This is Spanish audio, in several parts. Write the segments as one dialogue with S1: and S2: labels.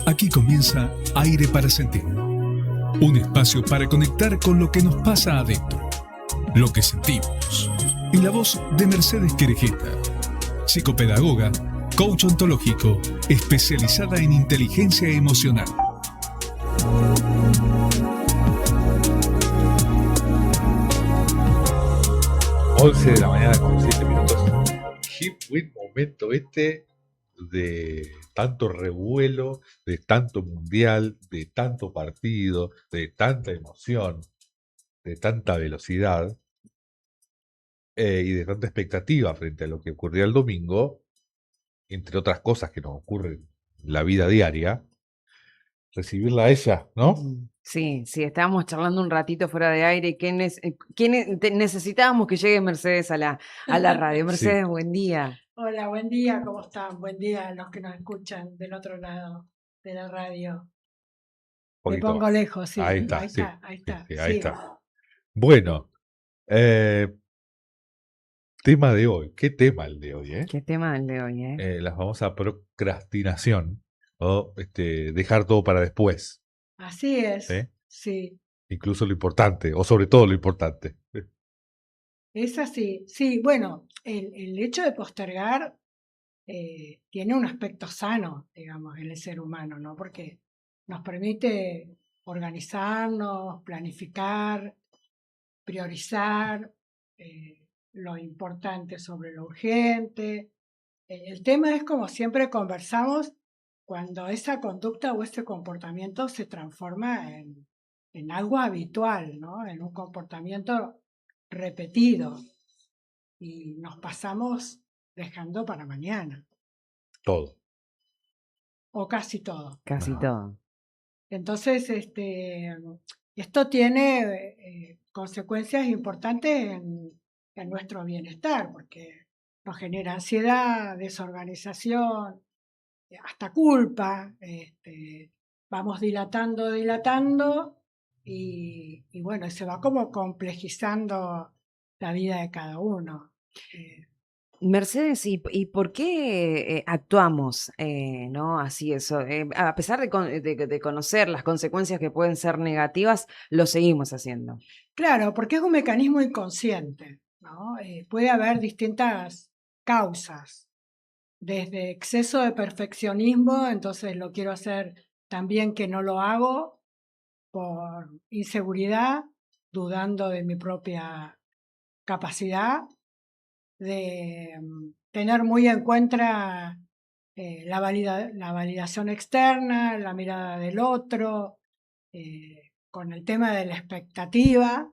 S1: Aquí comienza Aire para Sentir, un espacio para conectar con lo que nos pasa adentro, lo que sentimos. En la voz de Mercedes Querejeta, psicopedagoga, coach ontológico, especializada en inteligencia emocional.
S2: Once de la mañana con 7 minutos. Qué buen momento de tanto revuelo, de tanto mundial, de tanto partido, de tanta emoción, de tanta velocidad y de tanta expectativa frente a lo que ocurría el domingo, entre otras cosas que nos ocurren en la vida diaria, recibirla a ella, ¿no?
S3: Sí, estábamos charlando un ratito fuera de aire. Necesitábamos que llegue Mercedes a la radio. Mercedes, sí. Buen día.
S4: Hola, buen día, ¿cómo están? Buen día a los que nos escuchan del otro lado de la radio. Me pongo
S2: más
S4: lejos, sí.
S2: Ahí está,
S4: Ahí está.
S2: Ahí está. Bueno, tema de hoy. ¿Qué tema el de hoy?
S3: ¿Qué tema el de hoy?
S2: La famosa procrastinación o dejar todo para después.
S4: Así es, sí.
S2: Incluso lo importante, o sobre todo lo importante.
S4: Es así, sí. Bueno, el hecho de postergar tiene un aspecto sano, digamos, en el ser humano, ¿no? Porque nos permite organizarnos, planificar, priorizar lo importante sobre lo urgente. El tema es, como siempre conversamos, cuando esa conducta o ese comportamiento se transforma en algo habitual, ¿no? En un comportamiento repetido y nos pasamos dejando para mañana.
S2: Todo.
S4: O casi todo.
S3: Casi todo.
S4: Entonces, esto tiene consecuencias importantes en nuestro bienestar, porque nos genera ansiedad, desorganización, hasta culpa. Vamos dilatando y bueno, se va como complejizando la vida de cada uno.
S3: Mercedes, ¿y por qué actuamos ¿no? Así eso? A pesar de conocer las consecuencias que pueden ser negativas, lo seguimos haciendo.
S4: Claro, porque es un mecanismo inconsciente, ¿no? Puede haber distintas causas, desde exceso de perfeccionismo, entonces lo quiero hacer tan bien que no lo hago, por inseguridad, dudando de mi propia capacidad, de tener muy en cuenta la validación externa, la mirada del otro, con el tema de la expectativa,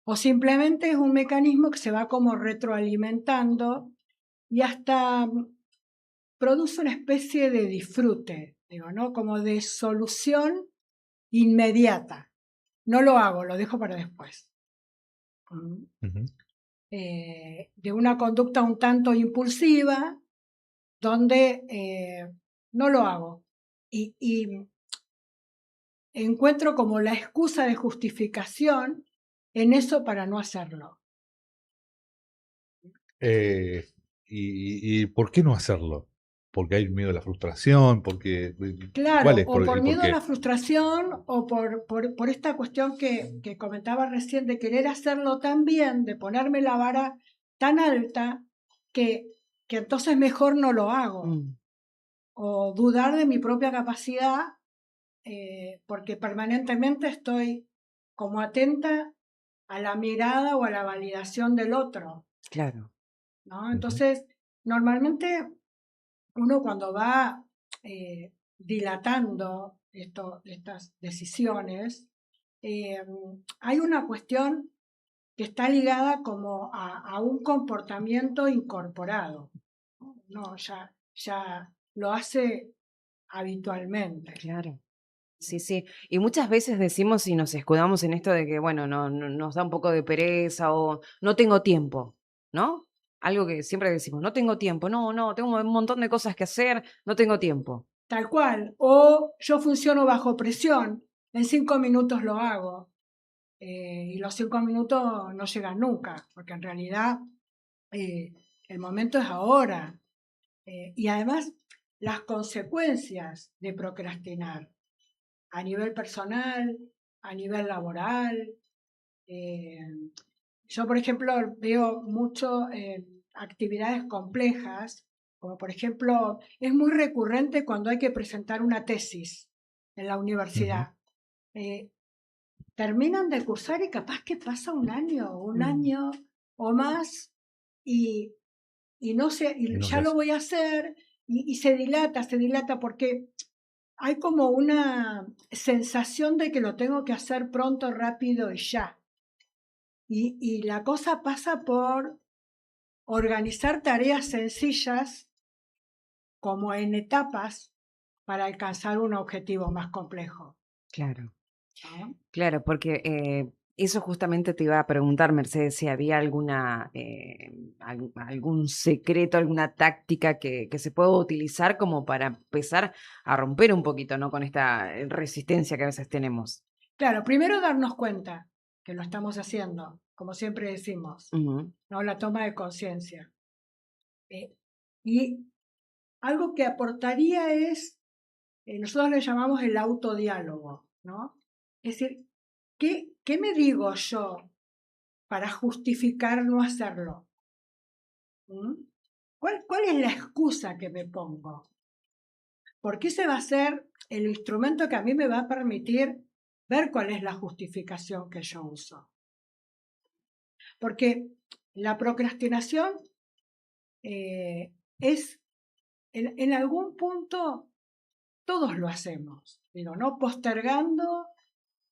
S4: o simplemente es un mecanismo que se va como retroalimentando y hasta produce una especie de disfrute, digo, ¿no? Como de solución inmediata. No lo hago, lo dejo para después. De una conducta un tanto impulsiva, donde no lo hago. Y encuentro como la excusa de justificación en eso para no hacerlo.
S2: ¿Y por qué no hacerlo? Porque hay miedo a la frustración, porque...
S4: Claro,
S2: ¿cuál es?
S4: o por miedo a la frustración, o por esta cuestión que comentaba recién, de querer hacerlo tan bien, de ponerme la vara tan alta, que entonces mejor no lo hago. O dudar de mi propia capacidad, porque permanentemente estoy como atenta a la mirada o a la validación del otro.
S3: Claro.
S4: ¿No? Entonces, normalmente uno cuando va dilatando estas decisiones, hay una cuestión que está ligada como a un comportamiento incorporado. No, ya lo hace habitualmente.
S3: Claro. Sí, sí. Y muchas veces decimos y nos escudamos en esto de que, bueno, nos da un poco de pereza o no tengo tiempo, ¿no? Algo que siempre decimos, no tengo tiempo, no, tengo un montón de cosas que hacer, no tengo tiempo.
S4: Tal cual. O yo funciono bajo presión, en 5 minutos lo hago. Y los 5 minutos no llegan nunca, porque en realidad el momento es ahora. Y además, las consecuencias de procrastinar a nivel personal, a nivel laboral. Yo, por ejemplo, veo mucho actividades complejas, como por ejemplo, es muy recurrente cuando hay que presentar una tesis en la universidad. Terminan de cursar y capaz que pasa un año o más y no sé, y
S2: No
S4: ya
S2: se
S4: lo
S2: hace.
S4: voy a hacer y se dilata porque hay como una sensación de que lo tengo que hacer pronto, rápido y ya. Y la cosa pasa por organizar tareas sencillas como en etapas para alcanzar un objetivo más complejo,
S3: Claro.
S4: ¿no?
S3: Claro, porque eso justamente te iba a preguntar, Mercedes, si había algún secreto, alguna táctica que se pueda utilizar como para empezar a romper un poquito, ¿no? Con esta resistencia que a veces tenemos.
S4: Claro, primero darnos cuenta que lo estamos haciendo, como siempre decimos,
S3: Ujú.
S4: ¿no? La toma de conciencia. Y algo que aportaría es, nosotros le llamamos el autodiálogo, ¿no? Es decir, ¿qué me digo yo para justificar no hacerlo? ¿Mm? ¿Cuál es la excusa que me pongo? Porque ese va a ser el instrumento que a mí me va a permitir ver cuál es la justificación que yo uso. Porque la procrastinación es, en algún punto, todos lo hacemos. Digo, ¿no? Postergando,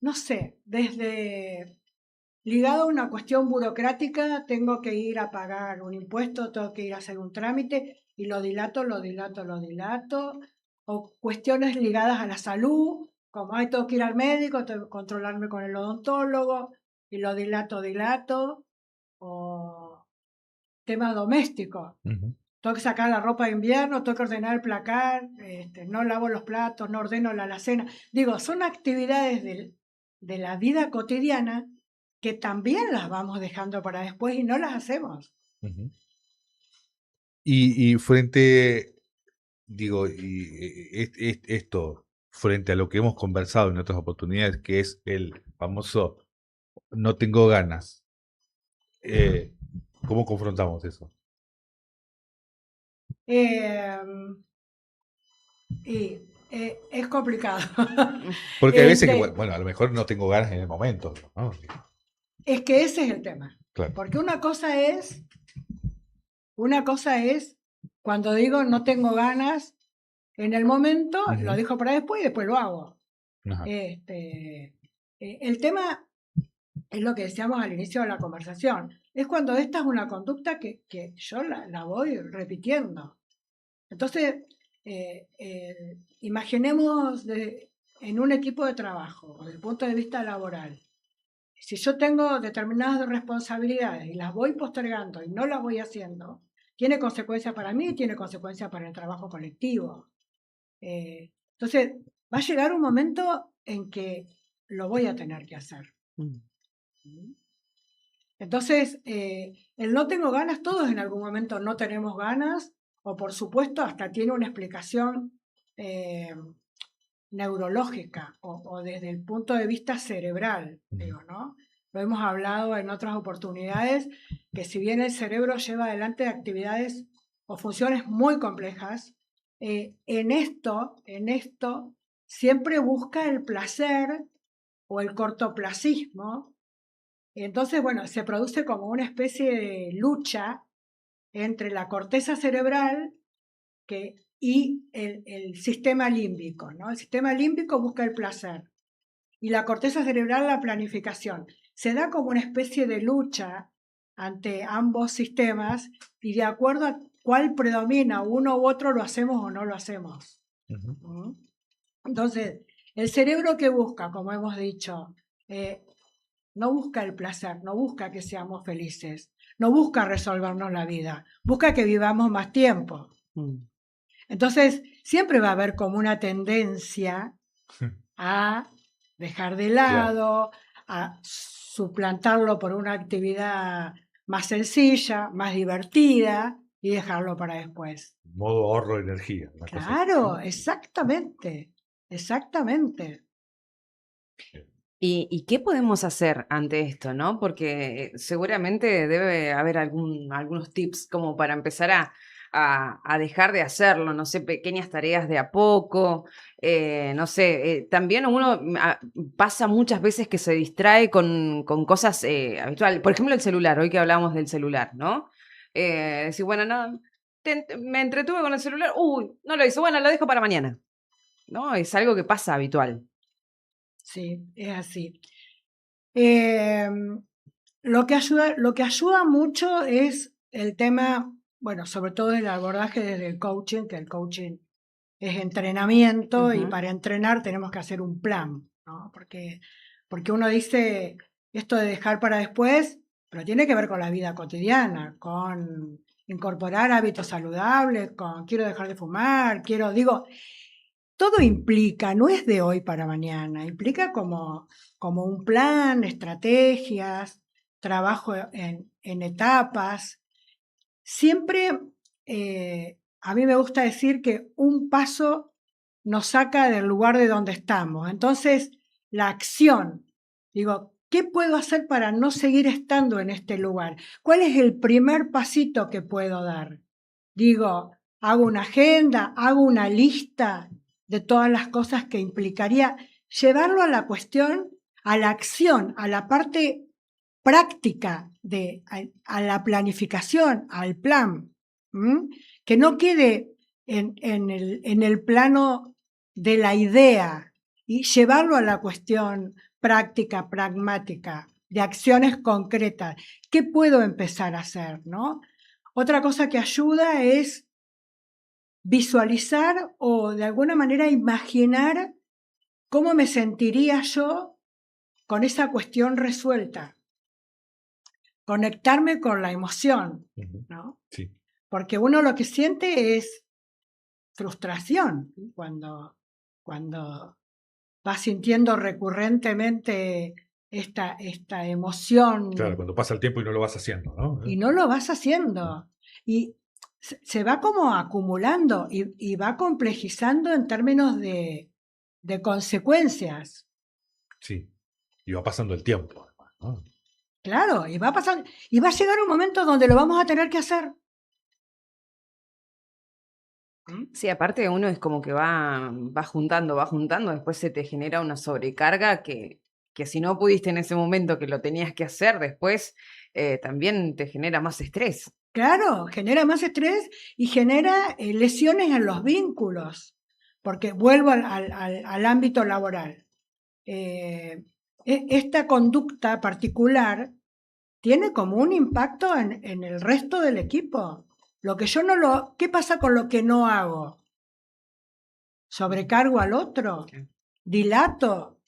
S4: no sé, desde ligado a una cuestión burocrática, tengo que ir a pagar un impuesto, tengo que ir a hacer un trámite y lo dilato. O cuestiones ligadas a la salud, como ay, tengo que ir al médico, tengo que controlarme con el odontólogo y lo dilato. O temas domésticos. Tengo que sacar la ropa de invierno, tengo que ordenar el placar, no lavo los platos, no ordeno la alacena. Digo, son actividades de la vida cotidiana que también las vamos dejando para después y no las hacemos.
S2: Y frente, digo, esto, frente a lo que hemos conversado en otras oportunidades, que es el famoso no tengo ganas, ¿cómo confrontamos eso?
S4: Es complicado.
S2: Porque hay veces que,
S4: Este,
S2: bueno, a lo mejor no tengo ganas en el momento, ¿no?
S4: es que ese es el tema.
S2: Claro.
S4: Porque una cosa es cuando digo no tengo ganas en el momento, lo dejo para después y después lo hago.
S2: Ajá.
S4: El tema es lo que decíamos al inicio de la conversación. Es cuando esta es una conducta que yo la voy repitiendo. Entonces, imaginemos en un equipo de trabajo, desde el punto de vista laboral. Si yo tengo determinadas responsabilidades y las voy postergando y no las voy haciendo, tiene consecuencias para mí y tiene consecuencias para el trabajo colectivo. Entonces, va a llegar un momento en que lo voy a tener que hacer. Entonces, el no tengo ganas, todos en algún momento no tenemos ganas, o por supuesto hasta tiene una explicación neurológica o desde el punto de vista cerebral, digo, ¿no? Lo hemos hablado en otras oportunidades, que si bien el cerebro lleva adelante actividades o funciones muy complejas, en esto siempre busca el placer o el cortoplacismo. Entonces, bueno, se produce como una especie de lucha entre la corteza cerebral que y el sistema límbico, ¿no? El sistema límbico busca el placer y la corteza cerebral la planificación. Se da como una especie de lucha ante ambos sistemas y de acuerdo a cuál predomina, uno u otro, lo hacemos o no lo hacemos.
S2: Ujú.
S4: Entonces, el cerebro que busca, como hemos dicho, no busca el placer, no busca que seamos felices, no busca resolvernos la vida, busca que vivamos más tiempo.
S3: Mm.
S4: Entonces, siempre va a haber como una tendencia a dejar de lado, a suplantarlo por una actividad más sencilla, más divertida y dejarlo para después.
S2: Modo ahorro de energía. Una cosa así,
S4: Claro,
S2: ¿no?
S4: exactamente, exactamente.
S3: ¿Y qué podemos hacer ante esto, no? Porque seguramente debe haber algunos tips como para empezar a dejar de hacerlo, no sé, pequeñas tareas de a poco, no sé, también uno pasa muchas veces que se distrae con cosas habituales, por ejemplo el celular, hoy que hablamos del celular, ¿no? Decir, bueno, no, me entretuve con el celular, uy, no lo hice, bueno, lo dejo para mañana, ¿no? Es algo que pasa habitual.
S4: Sí, es así. Lo que ayuda mucho es el tema, bueno, sobre todo el abordaje desde el coaching, que el coaching es entrenamiento y
S3: Ujú.
S4: para entrenar tenemos que hacer un plan, ¿no? Porque uno dice esto de dejar para después, pero tiene que ver con la vida cotidiana, con incorporar hábitos saludables, con quiero dejar de fumar, digo, todo implica, no es de hoy para mañana, implica como un plan, estrategias, trabajo en etapas. Siempre, a mí me gusta decir que un paso nos saca del lugar de donde estamos. Entonces, la acción, digo, ¿qué puedo hacer para no seguir estando en este lugar? ¿Cuál es el primer pasito que puedo dar? Digo, hago una agenda, hago una lista de todas las cosas que implicaría llevarlo a la cuestión, a la acción, a la parte práctica, a la planificación, al plan, que no quede en el plano de la idea y llevarlo a la cuestión práctica, pragmática, de acciones concretas. ¿Qué puedo empezar a hacer, no? Otra cosa que ayuda es visualizar o de alguna manera imaginar cómo me sentiría yo con esa cuestión resuelta. Conectarme con la emoción,
S2: Ujú.
S4: ¿no?
S2: Sí.
S4: Porque uno lo que siente es frustración cuando va sintiendo recurrentemente esta
S2: Claro,
S4: emoción
S2: cuando pasa el tiempo y no lo vas haciendo, ¿no?
S4: y no lo vas haciendo. Y se va como acumulando y va complejizando en términos de consecuencias.
S2: Sí. Y va pasando el tiempo, además, ¿no?
S4: Claro, y va a pasar, y va a llegar un momento donde lo vamos a tener que hacer.
S3: Sí, aparte uno es como que va juntando, después se te genera una sobrecarga que si no pudiste en ese momento que lo tenías que hacer, después también te genera más estrés.
S4: Claro, genera más estrés y genera lesiones en los vínculos, porque vuelvo al ámbito laboral. Esta conducta particular tiene como un impacto en el resto del equipo. Lo que yo no lo, ¿qué pasa con lo que no hago? ¿Sobrecargo al otro?
S3: Claro.
S4: ¿Dilato?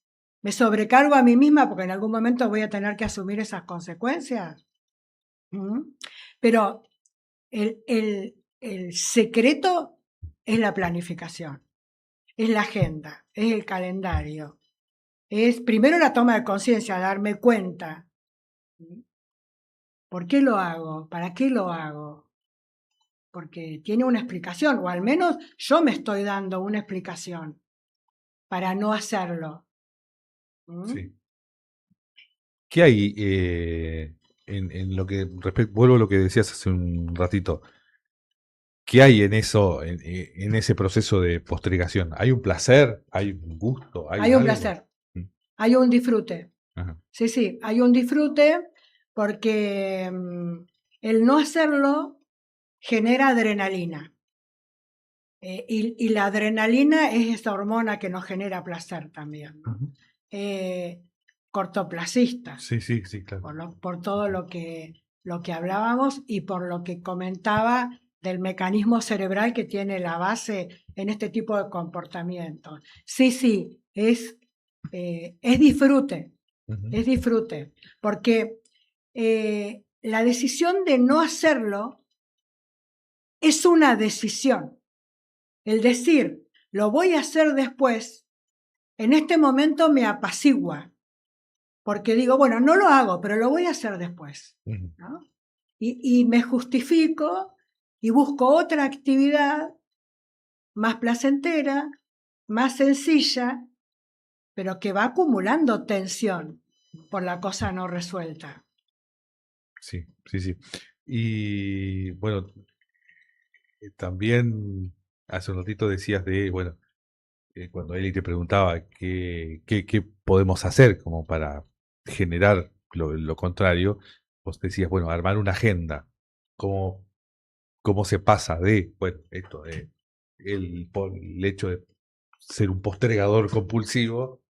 S4: ¿Me sobrecargo a mí misma porque en algún momento voy a tener que asumir esas consecuencias? Pero el secreto es la planificación, es la agenda, es el calendario. Es primero la toma de conciencia, darme cuenta. ¿Por qué lo hago? ¿Para qué lo hago? Porque tiene una explicación, o al menos yo me estoy dando una explicación para no hacerlo.
S2: Sí. ¿Qué hay en lo que vuelvo a lo que decías hace un ratito? ¿Qué hay en eso, en ese proceso de postergación? ¿Hay un placer? ¿Hay un gusto? ¿Hay
S4: Hay un
S2: algo?
S4: placer,
S2: Mm.
S4: hay un disfrute.
S2: Ajá.
S4: Sí, sí, hay un disfrute porque el no hacerlo genera adrenalina. Y la adrenalina es esa hormona que nos genera placer también, ¿no?
S2: Ujú.
S4: Cortoplacista,
S2: Sí, sí, sí, claro.
S4: por todo lo que hablábamos y por lo que comentaba del mecanismo cerebral que tiene la base en este tipo de comportamientos. Sí, es disfrute,
S2: Ujú.
S4: es disfrute, porque la decisión de no hacerlo es una decisión. El decir, lo voy a hacer después, en este momento me apacigua, porque digo, bueno, no lo hago, pero lo voy a hacer después,
S2: Ujú.
S4: ¿no? Y me justifico y busco otra actividad más placentera, más sencilla, pero que va acumulando tensión por la cosa no resuelta.
S2: Sí, sí, sí. Y bueno, también hace un ratito decías de, bueno, cuando Eli te preguntaba qué podemos hacer como para generar lo contrario, vos decías, bueno, armar una agenda. ¿Cómo, cómo se pasa de, bueno, esto de el hecho de ser un postergador compulsivo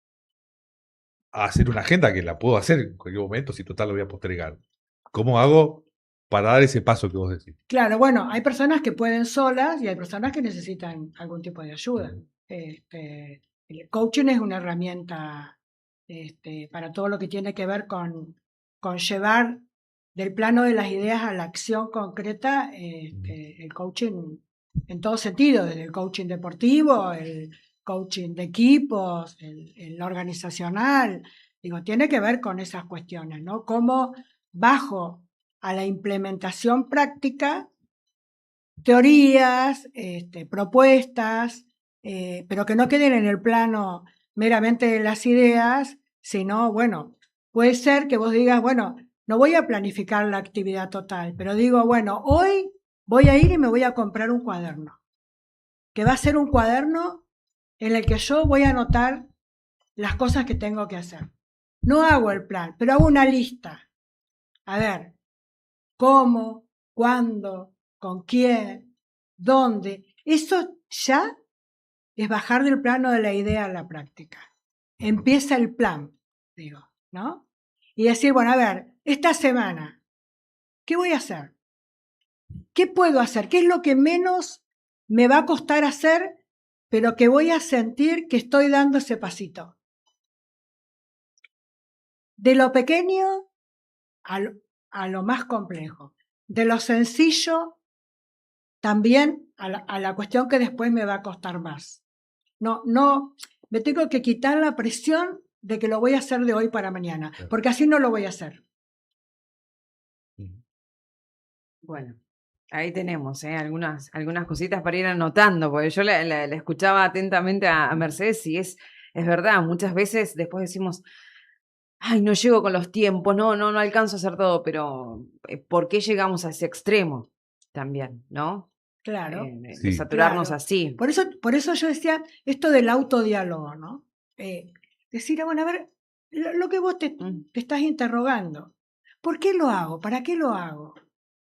S2: a hacer una agenda que la puedo hacer en cualquier momento si total lo voy a postergar? ¿Cómo hago para dar ese paso que vos decís?
S4: Claro, bueno, hay personas que pueden solas y hay personas que necesitan algún tipo de ayuda.
S2: Ujú.
S4: El coaching es una herramienta para todo lo que tiene que ver con llevar del plano de las ideas a la acción concreta. El coaching en todo sentido, desde el coaching deportivo, el coaching de equipos, el organizacional, digo, tiene que ver con esas cuestiones, ¿no? Cómo bajo a la implementación práctica, teorías, propuestas, pero que no queden en el plano meramente de las ideas, sino, bueno, puede ser que vos digas, bueno, no voy a planificar la actividad total, pero digo, bueno, hoy voy a ir y me voy a comprar un cuaderno, que va a ser un cuaderno en el que yo voy a anotar las cosas que tengo que hacer. No hago el plan, pero hago una lista. A ver, cómo, cuándo, con quién, dónde. Eso ya es bajar del plano de la idea a la práctica. Empieza el plan, digo, ¿no? Y decir, bueno, a ver, esta semana, ¿qué voy a hacer? ¿Qué puedo hacer? ¿Qué es lo que menos me va a costar hacer, pero que voy a sentir que estoy dando ese pasito? De lo pequeño a lo más complejo. De lo sencillo también a la cuestión que después me va a costar más. No, me tengo que quitar la presión de que lo voy a hacer de hoy para mañana,
S2: Claro.
S4: porque así no lo voy a hacer.
S2: Ujú.
S3: Bueno, ahí tenemos algunas cositas para ir anotando, porque yo la escuchaba atentamente a Mercedes y es verdad, muchas veces después decimos, ay, no llego con los tiempos, no alcanzo a hacer todo, pero ¿por qué llegamos a ese extremo también, no?
S4: Claro,
S3: De
S2: Sí,
S3: saturarnos
S4: claro.
S3: así.
S4: Por eso yo decía esto del autodiálogo, ¿no? Decir, bueno, a ver, lo que vos te estás interrogando. ¿Por qué lo hago? ¿Para qué lo hago?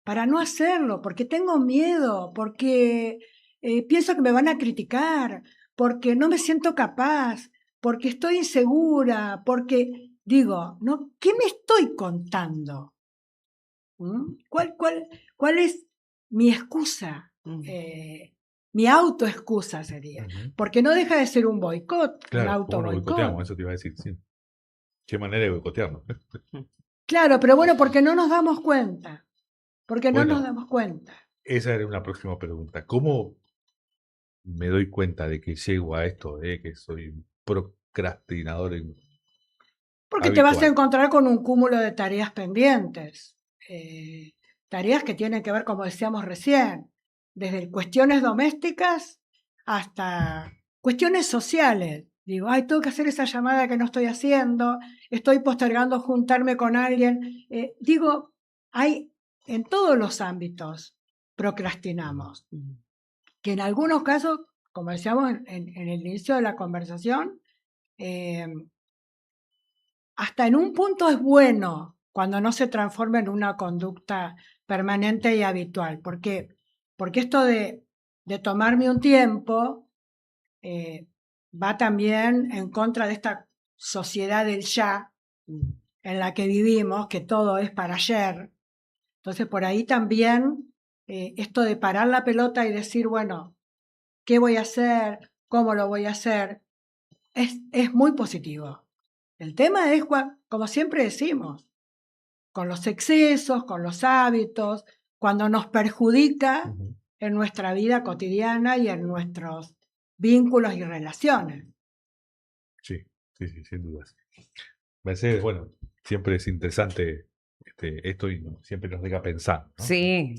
S4: Para no hacerlo, porque tengo miedo, porque pienso que me van a criticar, porque no me siento capaz, porque estoy insegura, porque digo, ¿no? ¿Qué me estoy contando? ¿Mm? ¿Cuál es mi excusa?
S3: Mm.
S4: Mi autoexcusa sería.
S2: Ujú.
S4: Porque no deja de ser un boicot, un
S2: Claro,
S4: auto
S2: ¿cómo nos boicoteamos?
S4: boicot.
S2: Eso te iba a decir, sí. ¿Qué manera de boicotearnos?
S4: Claro, pero bueno, porque no nos damos cuenta. Porque no nos
S2: Bueno,
S4: damos cuenta.
S2: esa era una próxima pregunta. ¿Cómo me doy cuenta de que llego a esto, de que soy un procrastinador
S4: Porque te vas a
S2: habitual?
S4: encontrar con un cúmulo de tareas pendientes. Tareas que tienen que ver, como decíamos recién, desde cuestiones domésticas hasta cuestiones sociales. Digo, ay, tengo que hacer esa llamada que no estoy haciendo, estoy postergando juntarme con alguien. Digo, hay en todos los ámbitos procrastinamos. Que en algunos casos, como decíamos en el inicio de la conversación, hasta en un punto es bueno cuando no se transforma en una conducta permanente y habitual. ¿Por qué? Porque esto de de tomarme un tiempo, va también en contra de esta sociedad del ya en la que vivimos, que todo es para ayer. Entonces, por ahí también esto de parar la pelota y decir, bueno, ¿qué voy a hacer? ¿Cómo lo voy a hacer? Es muy positivo. El tema es, como siempre decimos, con los excesos, con los hábitos, cuando nos perjudica en nuestra vida cotidiana y en nuestros vínculos y relaciones.
S2: Sí, sin dudas. Mercedes, bueno, siempre es interesante esto y siempre nos deja pensar, ¿no?
S3: Sí,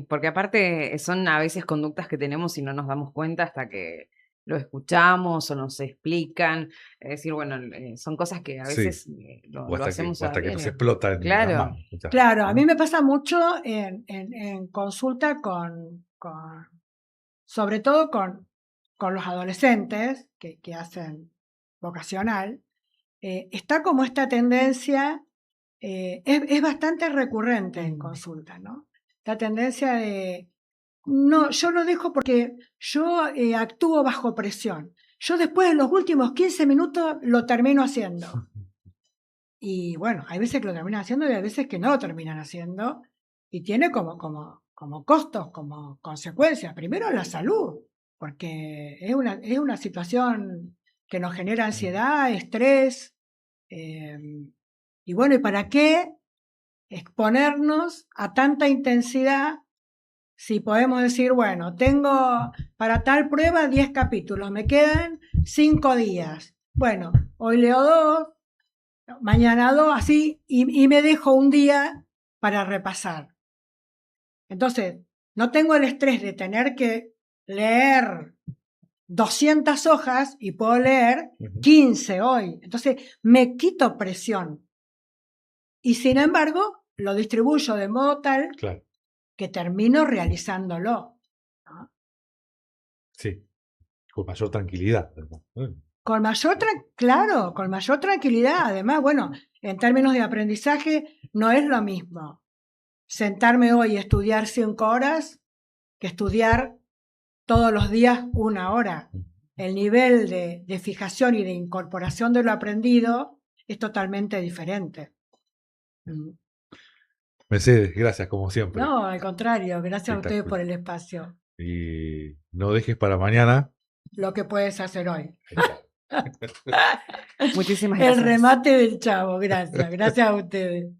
S3: porque aparte son a veces conductas que tenemos y no nos damos cuenta hasta que lo escuchamos o nos explican. Es decir, bueno, son cosas que a veces
S2: O
S3: lo
S2: hasta
S3: hacemos
S2: hasta que nos
S3: diario.
S2: explota en las
S3: Claro.
S2: manos. muchas
S4: Claro,
S2: veces,
S4: a
S2: ¿no?
S4: mí me pasa mucho en consulta sobre todo con los adolescentes que hacen vocacional. Está como esta tendencia, es bastante recurrente en consulta, ¿no? La tendencia de, no, yo lo dejo porque yo actúo bajo presión. Yo después de los últimos 15 minutos lo termino haciendo. Y bueno, hay veces que lo terminan haciendo y hay veces que no lo terminan haciendo. Y tiene como costos, como consecuencias. Primero la salud, porque es una situación que nos genera ansiedad, estrés. Y bueno, ¿y para qué exponernos a tanta intensidad si podemos decir, bueno, tengo para tal prueba 10 capítulos, me quedan 5 días? Bueno, hoy leo 2, mañana 2, así, y me dejo un día para repasar. Entonces, no tengo el estrés de tener que leer 200 hojas y puedo leer 15 hoy. Entonces, me quito presión. Y sin embargo, lo distribuyo de modo tal
S2: Claro,
S4: que termino realizándolo, ¿no?
S2: sí, con mayor tranquilidad.
S4: Con mayor tranquilidad. Además, bueno, en términos de aprendizaje, no es lo mismo sentarme hoy y estudiar 5 horas que estudiar todos los días 1 hora. El nivel de fijación y de incorporación de lo aprendido es totalmente diferente.
S2: Mercedes, gracias como siempre.
S4: No, al contrario, gracias a ustedes
S2: Espectacular.
S4: por el espacio.
S2: Y no dejes para mañana.
S4: Lo que puedes hacer hoy.
S3: Muchísimas gracias.
S4: El remate del chavo, gracias a ustedes.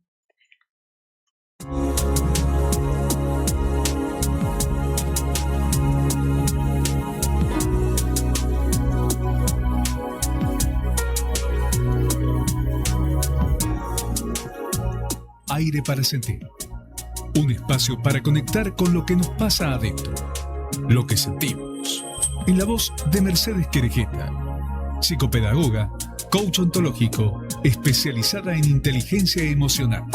S1: Aire para sentir. Un espacio para conectar con lo que nos pasa adentro. Lo que sentimos. En la voz de Mercedes Querejeta, psicopedagoga, coach ontológico, especializada en inteligencia emocional.